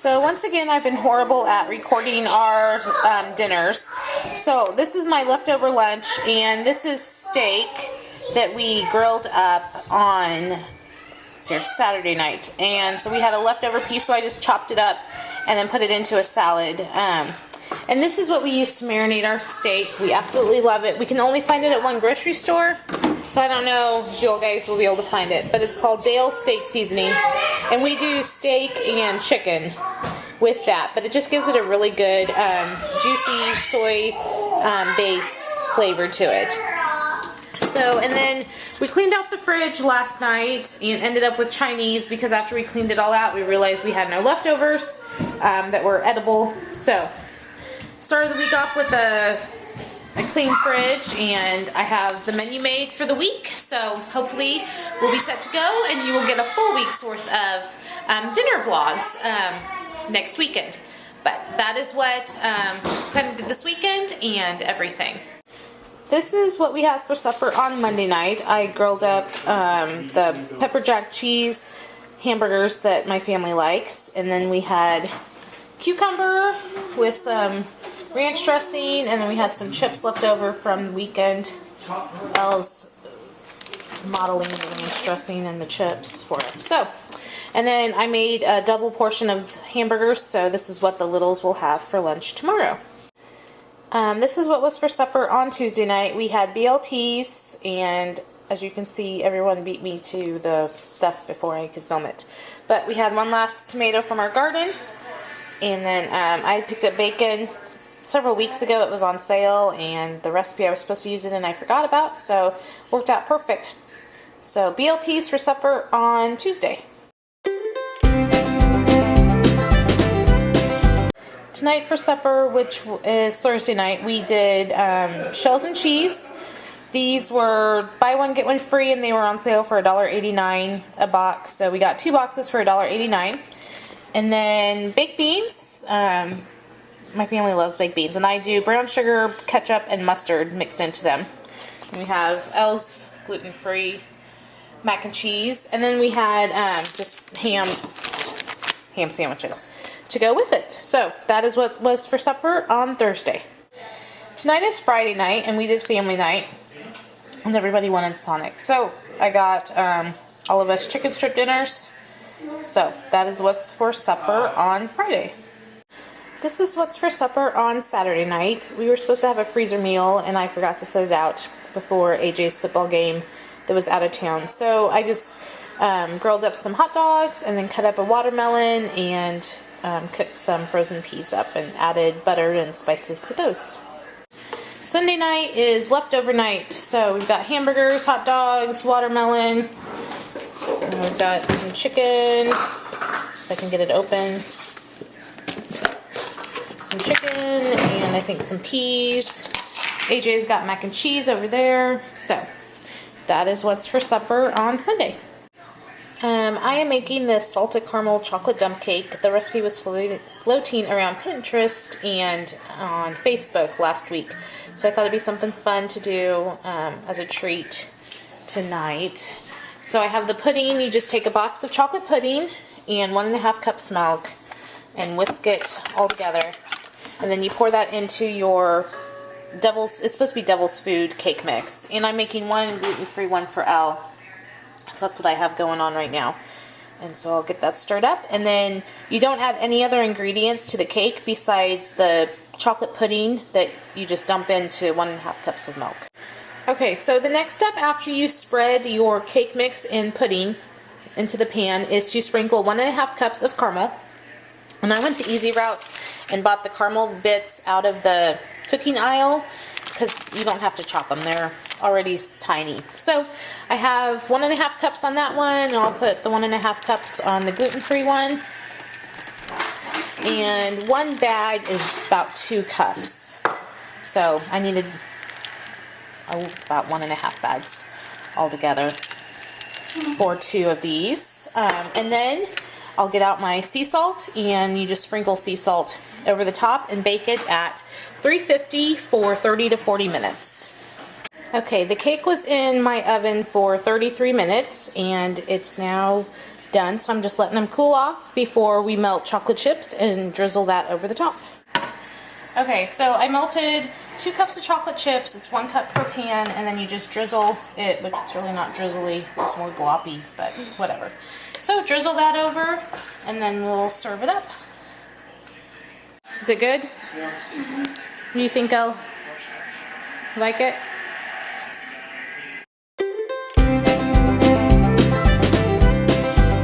So once again, I've been horrible at recording our dinners. So this is my leftover lunch, and this is steak that we grilled up on Saturday night. And so we had a leftover piece, so I just chopped it up and then put it into a salad. And this is what we use to marinate our steak. We absolutely love it. We can only find it at one grocery store, so I don't know if you guys will be able to find it. But it's called Dale's Steak Seasoning. And we do steak and chicken with that. But it just gives it a really good juicy soy base flavor to it. So, and then we cleaned out the fridge last night and ended up with Chinese because after we cleaned it all out, we realized we had no leftovers that were edible. So, started the week off with a clean fridge, and I have the menu made for the week. So, hopefully, we'll be set to go, and you will get a full week's worth of dinner vlogs next weekend. But that is what kind of did this weekend and everything. This is what we had for supper on Monday night. I grilled up the pepper jack cheese hamburgers that my family likes. And then we had cucumber with some ranch dressing. And then we had some chips left over from the weekend. Elle's modeling the ranch dressing and the chips for us. So, and then I made a double portion of hamburgers. So this is what the littles will have for lunch tomorrow. This is what was for supper on Tuesday night. We had BLTs, and as you can see, everyone beat me to the stuff before I could film it. But we had one last tomato from our garden, and then I picked up bacon several weeks ago. It was on sale, and the recipe I was supposed to use it in I forgot about, so worked out perfect. So BLTs for supper on Tuesday. Tonight for supper, which is Thursday night, we did shells and cheese. These were buy one get one free, and they were on sale for $1.89 a box. So we got 2 boxes for $1.89. And then baked beans. My family loves baked beans, and I do brown sugar, ketchup, and mustard mixed into them. And we have Elle's gluten-free mac and cheese, and then we had just ham sandwiches to go with it. So that is what was for supper on Thursday. Tonight is Friday night, and we did family night, and everybody wanted Sonic. So I got all of us chicken strip dinners. So that is what's for supper on Friday. This is what's for supper on Saturday night. We were supposed to have a freezer meal, and I forgot to set it out before AJ's football game that was out of town. So I just grilled up some hot dogs, and then cut up a watermelon, and cooked some frozen peas up and added butter and spices to those. Sunday night is leftover night, so we've got hamburgers, hot dogs, watermelon, and we've got some chicken, if I can get it open, some chicken, and I think some peas. AJ's got mac and cheese over there, so that is what's for supper on Sunday. I am making this salted caramel chocolate dump cake. The recipe was floating around Pinterest and on Facebook last week. So I thought it'd be something fun to do as a treat tonight. So I have the pudding. You just take a box of chocolate pudding and 1.5 cups milk and whisk it all together. And then you pour that into your it's supposed to be Devil's Food cake mix. And I'm making one gluten-free, one for Elle. So that's what I have going on right now. And so I'll get that stirred up. And then you don't add any other ingredients to the cake besides the chocolate pudding that you just dump into 1.5 cups of milk. Okay, so the next step after you spread your cake mix and pudding into the pan is to sprinkle 1.5 cups of caramel. And I went the easy route and bought the caramel bits out of the cooking aisle because you don't have to chop them. They're already tiny. So I have 1.5 cups on that one, and I'll put the 1.5 cups on the gluten-free one. And one bag is about 2 cups. So I needed about 1.5 bags altogether for 2 of these. And then I'll get out my sea salt, and you just sprinkle sea salt over the top and bake it at 350 for 30 to 40 minutes. Okay, the cake was in my oven for 33 minutes, and it's now done, so I'm just letting them cool off before we melt chocolate chips and drizzle that over the top. Okay, so I melted 2 cups of chocolate chips. It's 1 cup per pan, and then you just drizzle it, which it's really not drizzly, it's more gloppy, but whatever. So drizzle that over, and then we'll serve it up. Is it good? What do you think, Elle? Like it?